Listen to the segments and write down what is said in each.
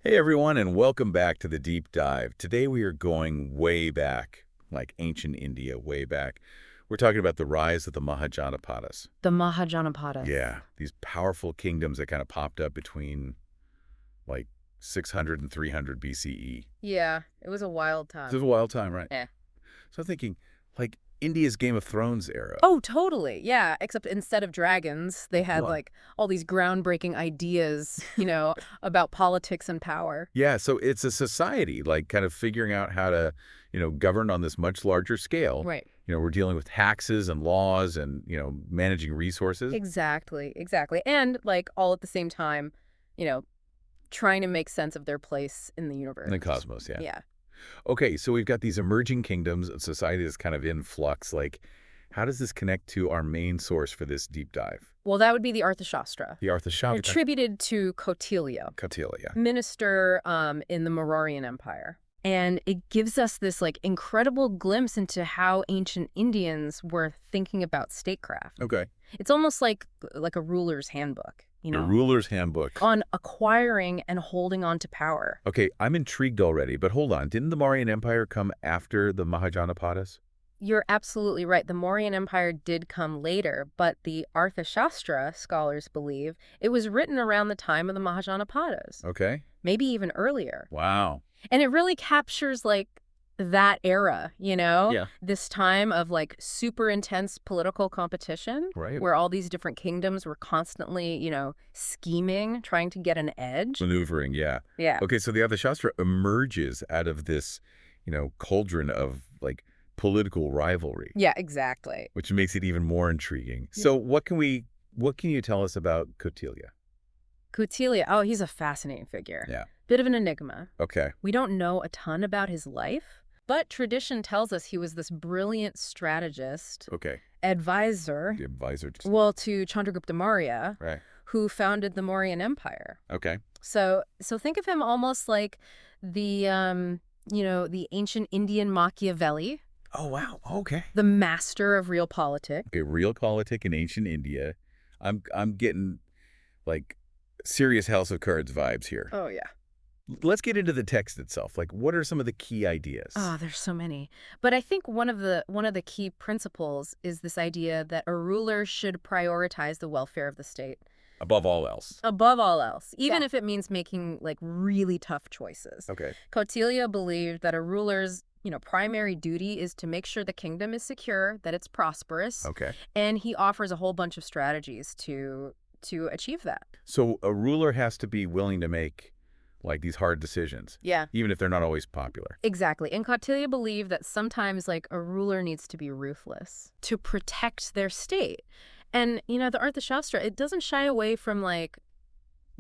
Hey everyone, and welcome back to the deep dive. Today we are going way back, like ancient India, way back. We're talking about the rise of the Mahajanapadas. The Mahajanapada. Yeah, these powerful kingdoms that kind of popped up between like 600 and 300 BCE. Yeah, it was a wild This is time. a wild time, right? Yeah. So I'm thinking, like India's Game of Thrones era. Oh, totally. Yeah, except instead of dragons, they had What? all these groundbreaking ideas, about politics and power. Yeah, so it's a society, like kind of figuring out how to, govern on this much larger scale. Right. We're dealing with taxes and laws and, managing resources. Exactly, exactly. And all at the same time, you know, trying to make sense of their place in the universe. In the cosmos, yeah. Yeah. Okay, so we've got these emerging kingdoms, a society that's kind of in flux. Like, how does this connect to our main source for this deep dive? Well, that would be the Arthashastra, The Arthashastra. attributed to Kautilya, Kautilya. minister in the Mauryan Empire. And it gives us this incredible glimpse into how ancient Indians were thinking about statecraft. Okay. It's almost like a ruler's handbook, The ruler's handbook. on acquiring and holding on to power. Okay, I'm intrigued already, but hold on. Didn't the Mauryan Empire come after the Mahajanapadas? You're absolutely right. The Mauryan Empire did come later, but the Arthashastra, scholars believe, it was written around the time of the Mahajanapadas, Okay. maybe even earlier. Wow. And it really captures that era, Yeah. this time of super intense political competition, Right. where all these different kingdoms were constantly, scheming, trying to get an edge. Maneuvering, yeah. Yeah. Okay, so the Arthashastra emerges out of this, cauldron of political rivalry, Yeah, exactly. which makes it even more intriguing. Yeah. So what can you tell us about Kautilya? Kautilya, oh, he's a fascinating figure. Yeah. Bit of an enigma. Okay. We don't know a ton about his life, but tradition tells us he was this brilliant strategist, Okay. advisor, The advisor. to Chandragupta Maurya, Right. who founded the Mauryan Empire. Okay. So think of him almost like the ancient Indian Machiavelli, Oh, wow. Okay. the master of real politics. Okay, realpolitik in ancient India. I'm getting serious House of Cards vibes here. Oh, yeah. Let's get into the text itself. What are some of the key ideas? Oh, there's so many. But I think one of the key principles is this idea that a ruler should prioritize the welfare of the state Above all else. above all else, even Yeah. if it means making really tough choices. Okay. Kautilya believed that a ruler's primary duty is to make sure the kingdom is secure, that it's prosperous, Okay. and he offers a whole bunch of strategies to achieve that. So a ruler has to be willing to make these hard decisions, Yeah. even if they're not always popular. Exactly. And Kautilya believed that sometimes a ruler needs to be ruthless to protect their state. And, the Arthashastra, it doesn't shy away from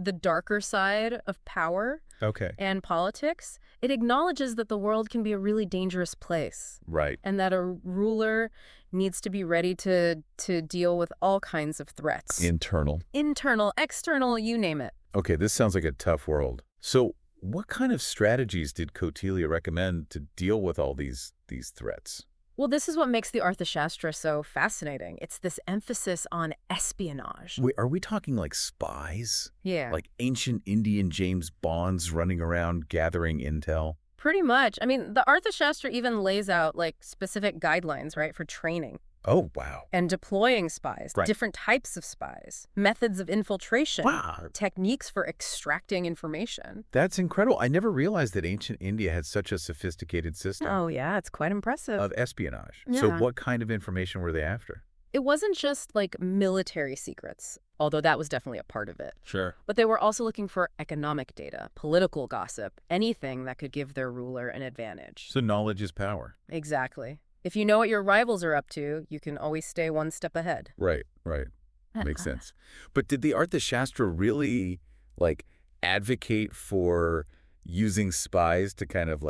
the darker side of power Okay. and politics. It acknowledges that the world can be a really dangerous place Right. and that a ruler needs to be ready to deal with all kinds of threats. Internal. Internal, external, you name it. Okay, this sounds like a tough world. So what kind of strategies did Kautilya recommend to deal with all these threats? Well, this is what makes the Arthashastra so fascinating. It's this emphasis on espionage. Wait, are we talking spies? Yeah. Like ancient Indian James Bonds running around gathering intel? Pretty much. I mean, the Arthashastra even lays out specific guidelines, right, for training Oh, wow. and deploying spies, Right. different types of spies, methods of infiltration, Wow. techniques for extracting information. That's incredible. I never realized that ancient India had such a sophisticated system Oh, yeah, it's quite impressive. of espionage. So Yeah. what kind of information were they after? It wasn't just military secrets, although that was definitely a part of it. Sure. But they were also looking for economic data, political gossip, anything that could give their ruler an advantage. So knowledge is power. Exactly. If you know what your rivals are up to, you can always stay one step ahead. Right, right. Makes sense. But did the Arthashastra really, advocate for using spies to kind of,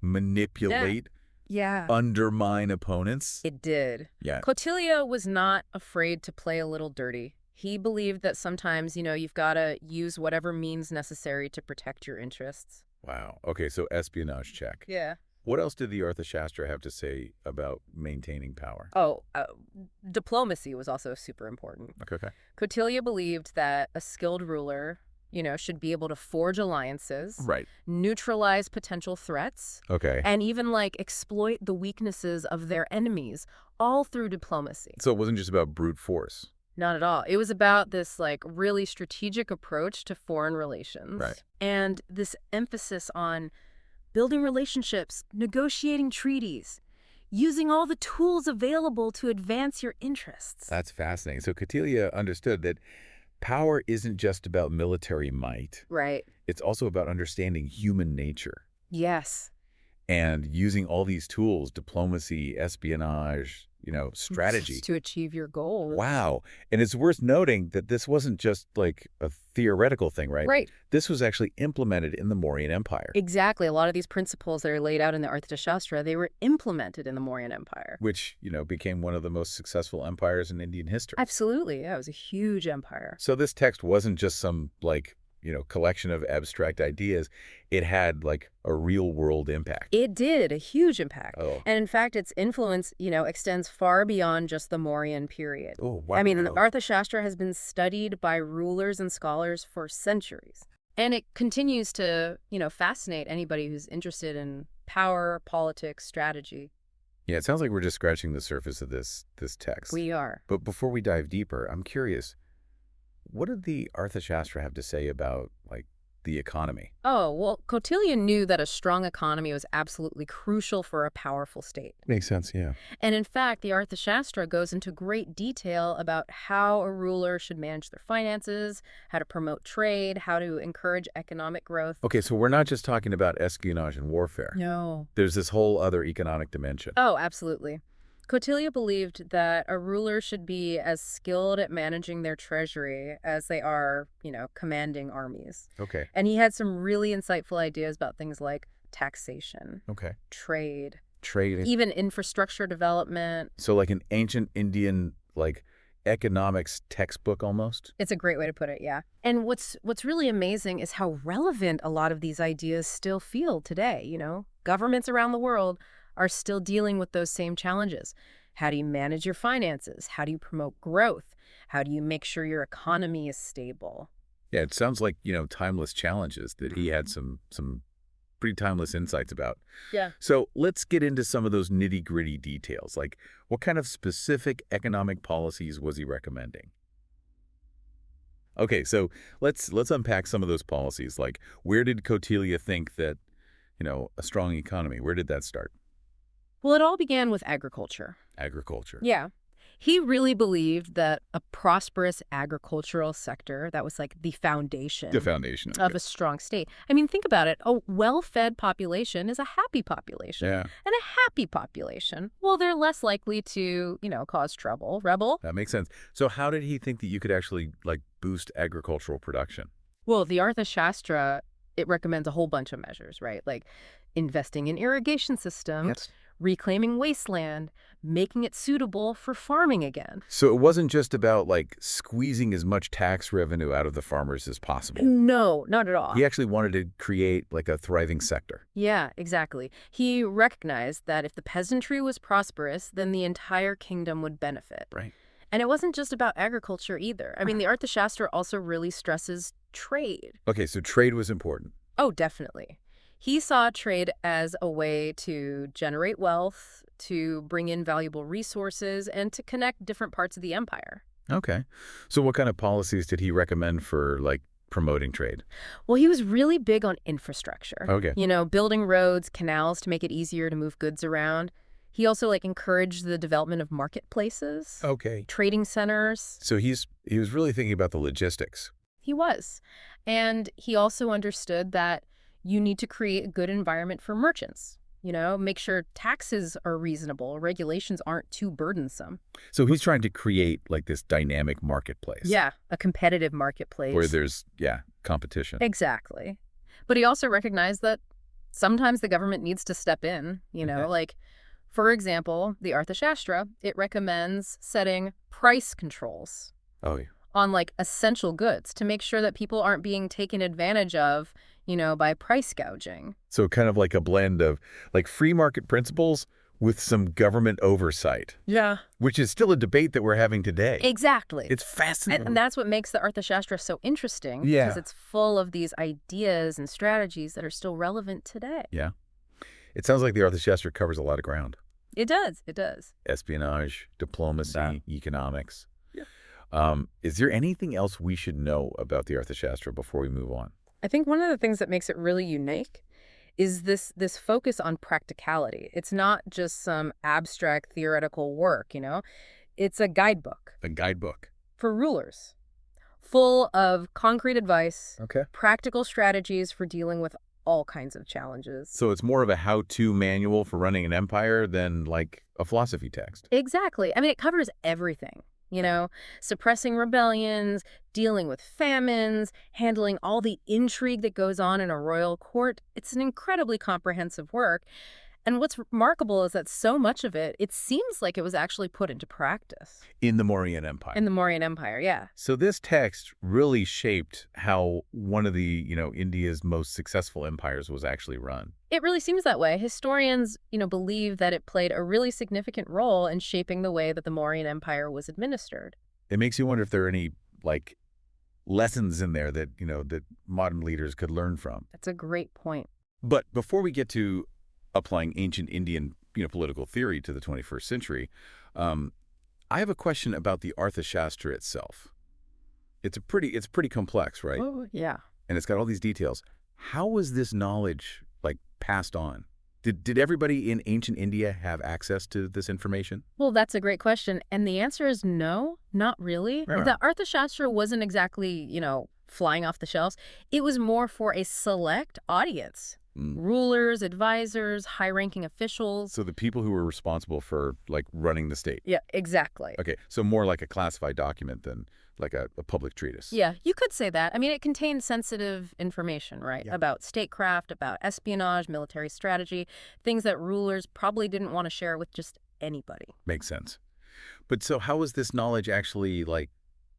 manipulate, Yeah. undermine opponents? It did. Yeah. Kautilya was not afraid to play a little dirty. He believed that sometimes, you've got to use whatever means necessary to protect your interests. Wow. Okay, so espionage check. Yeah. What else did the Arthashastra have to say about maintaining power? Oh, diplomacy was also super important. Okay. Kautilya believed that a skilled ruler should be able to forge alliances, Right. neutralize potential threats, Okay. and even, exploit the weaknesses of their enemies, all through diplomacy. So it wasn't just about brute force. Not at all. It was about this, really strategic approach to foreign relations. Right. And this emphasis on building relationships, negotiating treaties, using all the tools available to advance your interests. That's fascinating. So Kautilya understood that power isn't just about military might. Right. It's also about understanding human nature Yes. and using all these tools, diplomacy, espionage, strategy. To achieve your goals. Wow. And it's worth noting that this wasn't just like a theoretical thing, right? Right. This was actually implemented in the Mauryan Empire. Exactly. A lot of these principles that are laid out in the Arthashastra, they were implemented in the Mauryan Empire. Which, became one of the most successful empires in Indian history. Absolutely. Yeah, it was a huge empire. So this text wasn't just some, collection of abstract ideas. It had, a real-world impact. It did, a huge impact. Oh. And in fact, its influence, extends far beyond just the Mauryan period. Oh, wow. I mean, the Arthashastra has been studied by rulers and scholars for centuries. And it continues to, fascinate anybody who's interested in power, politics, strategy. Yeah, it sounds like we're just scratching the surface of this text. We are. But before we dive deeper, I'm curious, what did the Arthashastra have to say about, the economy? Oh, well, Kautilya knew that a strong economy was absolutely crucial for a powerful state. Makes sense, yeah. And in fact, the Arthashastra goes into great detail about how a ruler should manage their finances, how to promote trade, how to encourage economic growth. Okay, so we're not just talking about espionage and warfare. No. There's this whole other economic dimension. Oh, absolutely. Kautilya believed that a ruler should be as skilled at managing their treasury as they are, commanding armies. Okay. And he had some really insightful ideas about things like taxation, Okay. trade, Trade. even infrastructure development. So like an ancient Indian, economics textbook almost? It's a great way to put it, yeah. And what's really amazing is how relevant a lot of these ideas still feel today, Governments around the world are still dealing with those same challenges. How do you manage your finances? How do you promote growth? How do you make sure your economy is stable? Yeah, it sounds like, timeless challenges that he had some pretty timeless insights about. Yeah. So let's get into some of those nitty-gritty details. Like, what kind of specific economic policies was he recommending? Okay, so let's unpack some of those policies. Like, where did Kautilya think that, a strong economy, where did that start? Well, it all began with agriculture. Agriculture. Yeah. He really believed that a prosperous agricultural sector, that was the foundation. The foundation of a strong state. I mean, think about it. A well-fed population is a happy population. Yeah. And a happy population, well, they're less likely to, cause trouble, rebel. That makes sense. So how did he think that you could actually, boost agricultural production? Well, the Arthashastra, it recommends a whole bunch of measures, right? Like investing in irrigation systems, Yes. reclaiming wasteland, making it suitable for farming again. So it wasn't just about, squeezing as much tax revenue out of the farmers as possible. No, not at all. He actually wanted to create, a thriving sector. Yeah, exactly. He recognized that if the peasantry was prosperous, then the entire kingdom would benefit. Right. And it wasn't just about agriculture either. I mean, the Arthashastra also really stresses trade. Okay, so trade was important. Oh, definitely. He saw trade as a way to generate wealth, to bring in valuable resources, and to connect different parts of the empire. Okay. So what kind of policies did he recommend for, promoting trade? Well, he was really big on infrastructure. Okay. Building roads, canals to make it easier to move goods around. He also encouraged the development of marketplaces, Okay. trading centers. So he was really thinking about the logistics. He was. And he also understood that you need to create a good environment for merchants. Make sure taxes are reasonable, regulations aren't too burdensome. So he's trying to create, this dynamic marketplace. Yeah, a competitive marketplace. Where there's, competition. Exactly. But he also recognized that sometimes the government needs to step in, Okay. For example, the Arthashastra, it recommends setting price controls Oh, yeah. on essential goods to make sure that people aren't being taken advantage of, by price gouging. So kind of like a blend of, free market principles with some government oversight. Yeah. Which is still a debate that we're having today. Exactly. It's fascinating. And that's what makes the Arthashastra so interesting. Yeah. Because it's full of these ideas and strategies that are still relevant today. Yeah. It sounds like the Arthashastra covers a lot of ground. It does. It does. Espionage, diplomacy, economics. Yeah. Is there anything else we should know about the Arthashastra before we move on? I think one of the things that makes it really unique is this focus on practicality. It's not just some abstract theoretical work, you know? It's a guidebook. A guidebook. For rulers, full of concrete advice, Okay. practical strategies for dealing with all kinds of challenges. So it's more of a how-to manual for running an empire than like a philosophy text. Exactly. I mean, it covers everything, you know, suppressing rebellions, dealing with famines, handling all the intrigue that goes on in a royal court. It's an incredibly comprehensive work. And what's remarkable is that so much of it, it seems like it was actually put into practice. In the Mauryan Empire. In the Mauryan Empire, yeah. So this text really shaped how one of the, India's most successful empires was actually run. It really seems that way. Historians, believe that it played a really significant role in shaping the way that the Mauryan Empire was administered. It makes you wonder if there are any, lessons in there that, that modern leaders could learn from. That's a great point. But before we get to applying ancient Indian, political theory to the 21st century, I have a question about the Arthashastra itself. It's pretty complex, right? Oh, yeah. And it's got all these details. How was this knowledge, passed on? Did everybody in ancient India have access to this information? Well, that's a great question. And the answer is no, not really. Right. The Arthashastra wasn't exactly, flying off the shelves. It was more for a select audience. Rulers, advisors, high-ranking officials. So the people who were responsible for, running the state. Yeah, exactly. Okay, so more like a classified document than like a public treatise. Yeah, you could say that. I mean, it contained sensitive information, right? Yeah. About statecraft, about espionage, military strategy, things that rulers probably didn't want to share with just anybody. Makes sense. But so how was this knowledge actually,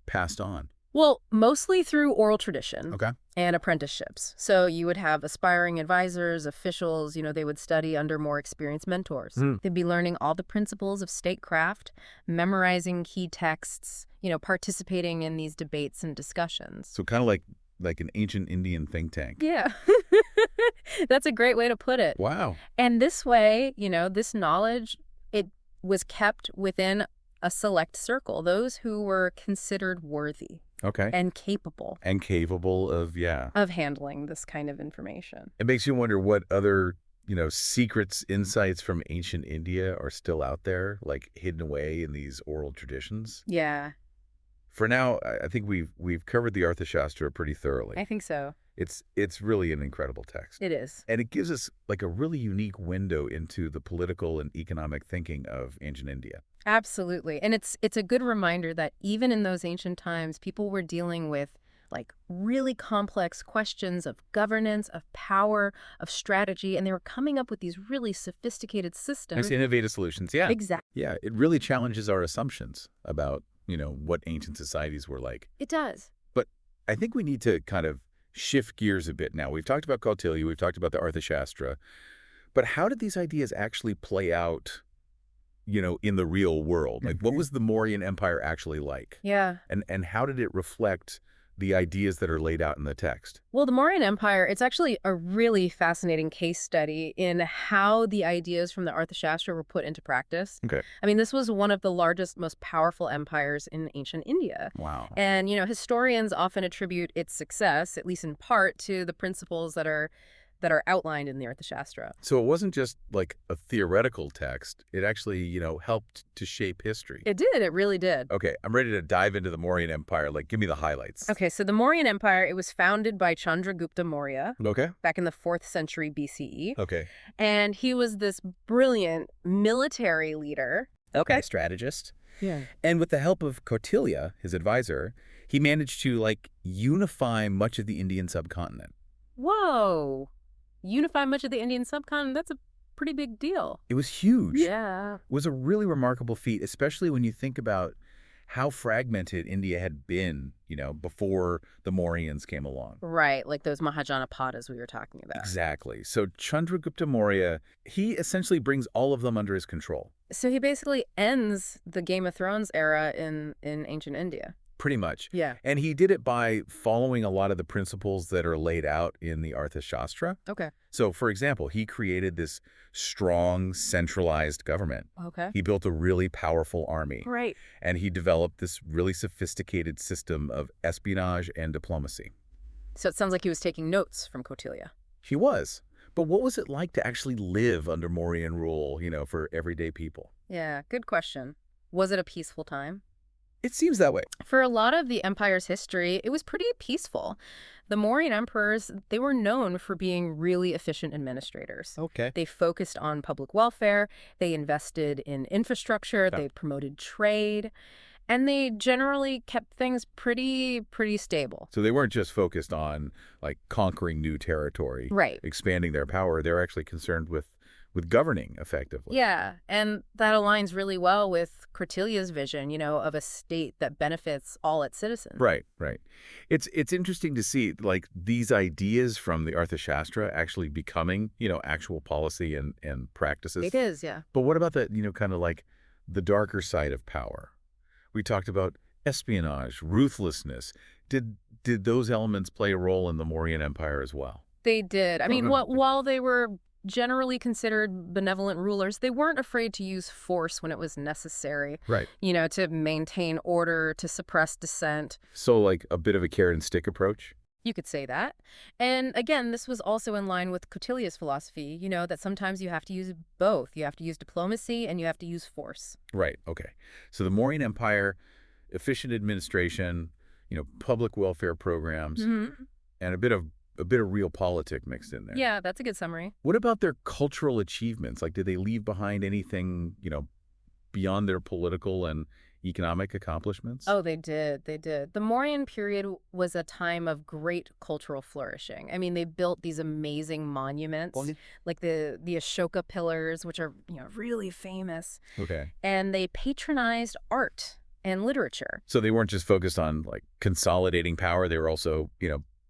passed on? Well, mostly through oral tradition. Okay. And apprenticeships. So you would have aspiring advisors, officials, they would study under more experienced mentors. They'd be learning all the principles of statecraft, memorizing key texts, participating in these debates and discussions. So kind of like an ancient Indian think tank. Yeah. That's a great way to put it. Wow. And this way, this knowledge, it was kept within a select circle, those who were considered worthy. Okay. And capable. And capable of, Of handling this kind of information. It makes you wonder what other, secrets, insights from ancient India are still out there, hidden away in these oral traditions. Yeah. For now, I think we've covered the Arthashastra pretty thoroughly. I think so. It's really an incredible text. It is. And it gives us a really unique window into the political and economic thinking of ancient India. Absolutely. And it's a good reminder that even in those ancient times, people were dealing with really complex questions of governance, of power, of strategy, and they were coming up with these really sophisticated systems. Nice innovative solutions, yeah. Exactly. Yeah, it really challenges our assumptions about, what ancient societies were like. It does. But I think we need to kind of shift gears a bit now. We've talked about Kautilya, we've talked about the Arthashastra, but how did these ideas actually play out, in the real world? What was the Mauryan Empire actually like? Yeah. And how did it reflect the ideas that are laid out in the text? Well, the Mauryan Empire, it's actually a really fascinating case study in how the ideas from the Arthashastra were put into practice. Okay. I mean, this was one of the largest, most powerful empires in ancient India. Wow. And, historians often attribute its success, at least in part, to the principles that are outlined in the Arthashastra. So it wasn't just a theoretical text. It actually, helped to shape history. It did. It really did. Okay, I'm ready to dive into the Mauryan Empire. Give me the highlights. Okay, so the Mauryan Empire, it was founded by Chandragupta Maurya Okay. back in the 4th century BCE. Okay. And he was this brilliant military leader. Okay. Strategist. Yeah. And with the help of Kautilya, his advisor, he managed to, unify much of the Indian subcontinent. Whoa. Unify much of the Indian subcontinent, that's a pretty big deal. It was huge. Yeah. It was a really remarkable feat, especially when you think about how fragmented India had been, before the Mauryans came along. Right, like those Mahajanapadas we were talking about. Exactly. So Chandragupta Maurya, he essentially brings all of them under his control. So he basically ends the Game of Thrones era in ancient India. Pretty much. Yeah. And he did it by following a lot of the principles that are laid out in the Arthashastra. Okay. So, for example, he created this strong, centralized government. Okay. He built a really powerful army. Right. And he developed this really sophisticated system of espionage and diplomacy. So it sounds like he was taking notes from Kautilya. He was. But what was it like to actually live under Mauryan rule, for everyday people? Yeah, good question. Was it a peaceful time? It seems that way. For a lot of the empire's history, it was pretty peaceful. The Mauryan emperors, they were known for being really efficient administrators. Okay. They focused on public welfare, they invested in infrastructure, they promoted trade, and they generally kept things pretty stable. So they weren't just focused on, conquering new territory, Right. expanding their power. They're actually concerned with governing effectively. Yeah, and that aligns really well with Kautilya's vision, of a state that benefits all its citizens. Right. It's interesting to see, these ideas from the Arthashastra actually becoming, actual policy and practices. It is, yeah. But what about the, kind of the darker side of power? We talked about espionage, ruthlessness. Did those elements play a role in the Mauryan Empire as well? They did. I mean, while they were generally considered benevolent rulers, they weren't afraid to use force when it was necessary. Right. To maintain order, to suppress dissent. So a bit of a carrot and stick approach? You could say that. And again, this was also in line with Kautilya's philosophy, that sometimes you have to use both. You have to use diplomacy and you have to use force. Right. Okay. So the Mauryan Empire, efficient administration, public welfare programs, and a bit of realpolitik mixed in there. Yeah, that's a good summary. What about their cultural achievements? Did they leave behind anything, beyond their political and economic accomplishments? Oh, they did. They did. The Mauryan period was a time of great cultural flourishing. I mean, they built these amazing monuments, like the Ashoka pillars, which are, really famous. Okay. And they patronized art and literature. So they weren't just focused on, consolidating power. They were also,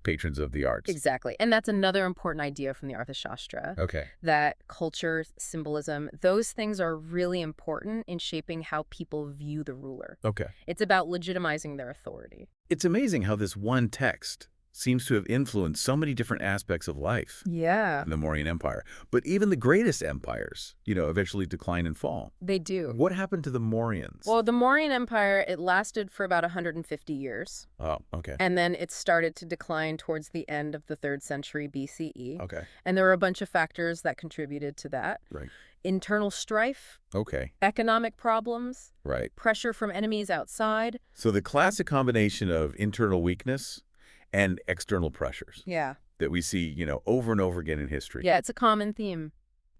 patrons of the arts. Exactly. And that's another important idea from the Arthashastra. Okay. That culture, symbolism, those things are really important in shaping how people view the ruler. Okay. It's about legitimizing their authority. It's amazing how this one text seems to have influenced so many different aspects of life Yeah. in the Mauryan Empire. But even the greatest empires, eventually decline and fall. They do. What happened to the Mauryans? Well, the Mauryan Empire, it lasted for about 150 years. Oh, okay. And then it started to decline towards the end of the 3rd century BCE. Okay. And there were a bunch of factors that contributed to that. Right. Internal strife, Okay. economic problems, Right. pressure from enemies outside. So the classic combination of internal weakness and external pressures Yeah. that we see, over and over again in history. Yeah, it's a common theme.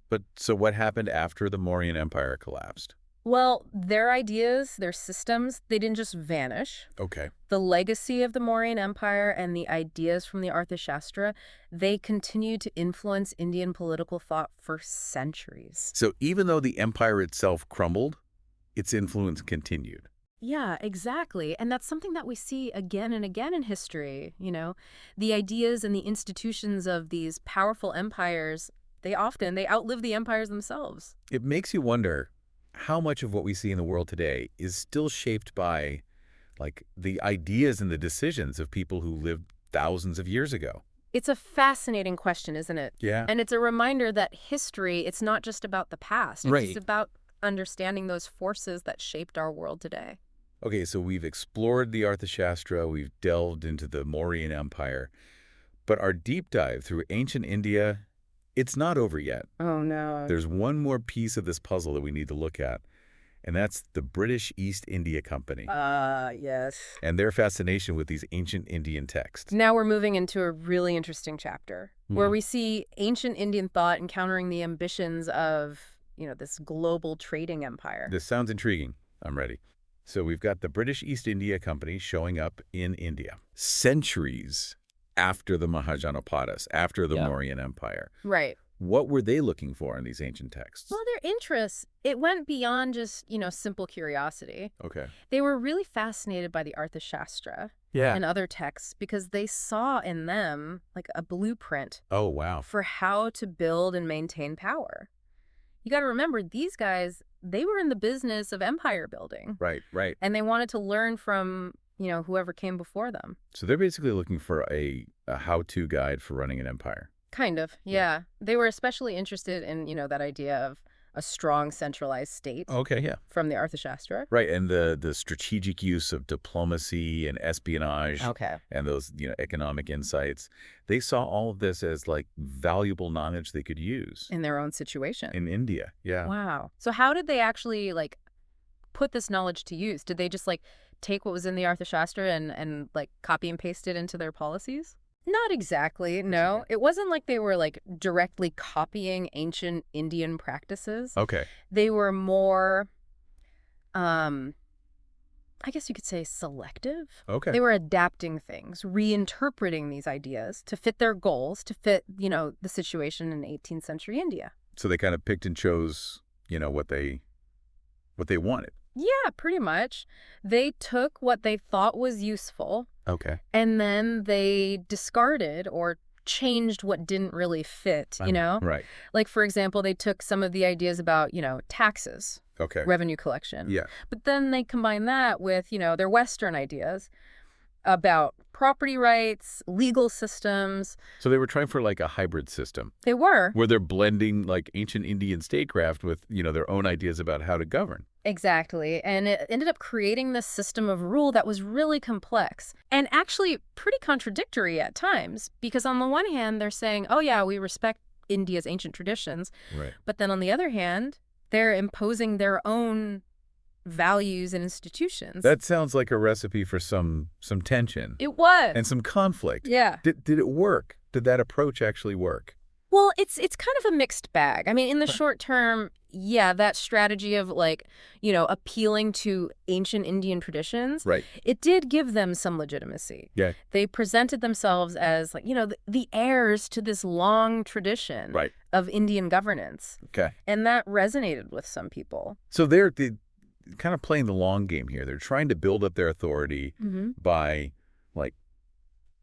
But so what happened after the Mauryan Empire collapsed? Well, their ideas, their systems, they didn't just vanish. Okay. The legacy of the Mauryan Empire and the ideas from the Arthashastra, they continued to influence Indian political thought for centuries. So even though the empire itself crumbled, its influence continued. Yeah, exactly. And that's something that we see again and again in history, The ideas and the institutions of these powerful empires, they outlive the empires themselves. It makes you wonder how much of what we see in the world today is still shaped by, the ideas and the decisions of people who lived thousands of years ago. It's a fascinating question, isn't it? Yeah. And it's a reminder that history, it's not just about the past. It's just about understanding those forces that shaped our world today. Okay, so we've explored the Arthashastra, we've delved into the Mauryan Empire, but our deep dive through ancient India, it's not over yet. Oh, no. There's one more piece of this puzzle that we need to look at, and that's the British East India Company. Yes. And their fascination with these ancient Indian texts. Now we're moving into a really interesting chapter where we see ancient Indian thought encountering the ambitions of, this global trading empire. This sounds intriguing. I'm ready. So we've got the British East India Company showing up in India centuries after the Mahajanapadas, after the Mauryan Empire. Right. What were they looking for in these ancient texts? Well, their interests, it went beyond just, simple curiosity. Okay. They were really fascinated by the Arthashastra Yeah. and other texts because they saw in them like a blueprint Oh, wow. for how to build and maintain power. You got to remember, these guys, they were in the business of empire building. Right, right. And they wanted to learn from, whoever came before them. So they're basically looking for a how-to guide for running an empire. Kind of, yeah. They were especially interested in, that idea of a strong centralized state Okay, yeah. from the Arthashastra. Right, and the strategic use of diplomacy and espionage Okay. and those, economic insights. They saw all of this as like valuable knowledge they could use In their own situation. in India. Yeah. Wow. So how did they actually, put this knowledge to use? Did they just, take what was in the Arthashastra and copy and paste it into their policies? Not exactly, no. It wasn't like they were, directly copying ancient Indian practices. Okay. They were more, I guess you could say selective. Okay. They were adapting things, reinterpreting these ideas to fit their goals, to fit, the situation in 18th century India. So they kind of picked and chose, what they wanted. Yeah, pretty much. They took what they thought was useful, Okay. and then they discarded or changed what didn't really fit, Right. Like, for example, they took some of the ideas about, taxes, Okay. revenue collection. Yeah. But then they combine that with, their Western ideas about property rights, legal systems. So they were trying for like a hybrid system They were. where they're blending like ancient Indian statecraft with, their own ideas about how to govern. Exactly. And it ended up creating this system of rule that was really complex and actually pretty contradictory at times, because on the one hand, they're saying, oh, yeah, we respect India's ancient traditions. Right. But then on the other hand, they're imposing their own values and institutions. That sounds like a recipe for some tension It was. and some conflict. Yeah. Did it work? Did that approach actually work? Well, it's kind of a mixed bag. I mean, in the short term, yeah, that strategy of appealing to ancient Indian traditions, Right. it did give them some legitimacy. Yeah. They presented themselves as the heirs to this long tradition Right. of Indian governance. Okay. And that resonated with some people. So they're kind of playing the long game here. They're trying to build up their authority by like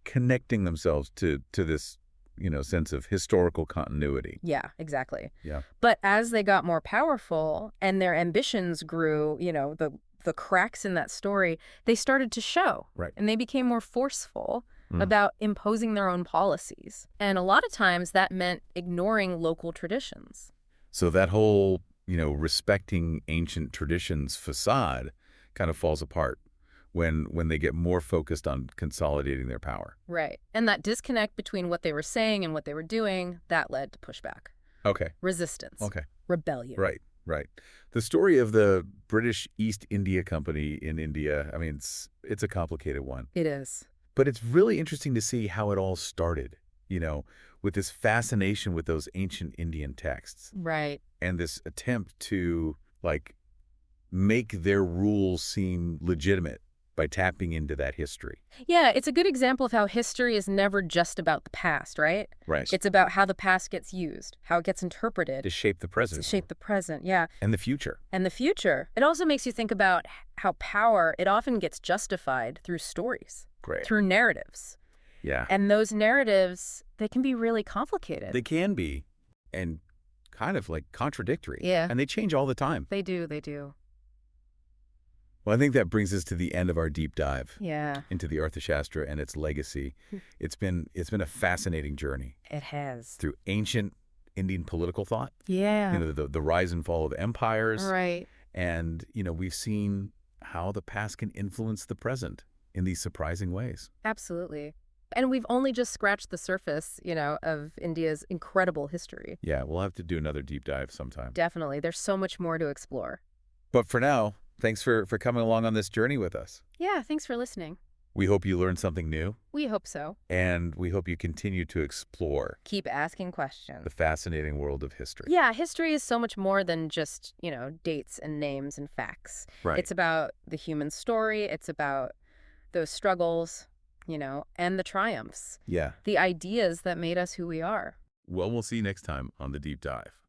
connecting themselves to this, sense of historical continuity. Yeah, exactly. Yeah. But as they got more powerful and their ambitions grew, the cracks in that story, they started to show. Right. And they became more forceful about imposing their own policies. And a lot of times that meant ignoring local traditions. So that whole, respecting ancient traditions facade kind of falls apart when they get more focused on consolidating their power. Right. And that disconnect between what they were saying and what they were doing, that led to pushback. Okay. Resistance. Okay. Rebellion. Right. Right. The story of the British East India Company in India, I mean, it's a complicated one. It is. But it's really interesting to see how it all started, with this fascination with those ancient Indian texts. Right. And this attempt to, make their rules seem legitimate by tapping into that history. Yeah, it's a good example of how history is never just about the past, right? Right. It's about how the past gets used, how it gets interpreted. To shape the present. To shape the present, yeah. And the future. And the future. It also makes you think about how power, it often gets justified through stories. Great. Through narratives. Yeah. And those narratives, they can be really complicated. They can be, and kind of contradictory. Yeah. And they change all the time. They do, they do. Well, I think that brings us to the end of our deep dive Yeah. into the Arthashastra and its legacy. It's been a fascinating journey It has. through ancient Indian political thought. Yeah. The rise and fall of empires. Right. And, we've seen how the past can influence the present in these surprising ways. Absolutely. And we've only just scratched the surface, of India's incredible history. Yeah, we'll have to do another deep dive sometime. Definitely. There's so much more to explore. But for now, thanks for coming along on this journey with us. Yeah, thanks for listening. We hope you learned something new, We hope so. and we hope you continue to explore Keep asking questions. the fascinating world of history. Yeah, history is so much more than just, dates and names and facts. Right. It's about the human story. It's about those struggles, and the triumphs. Yeah. The ideas that made us who we are. Well, we'll see you next time on The Deep Dive.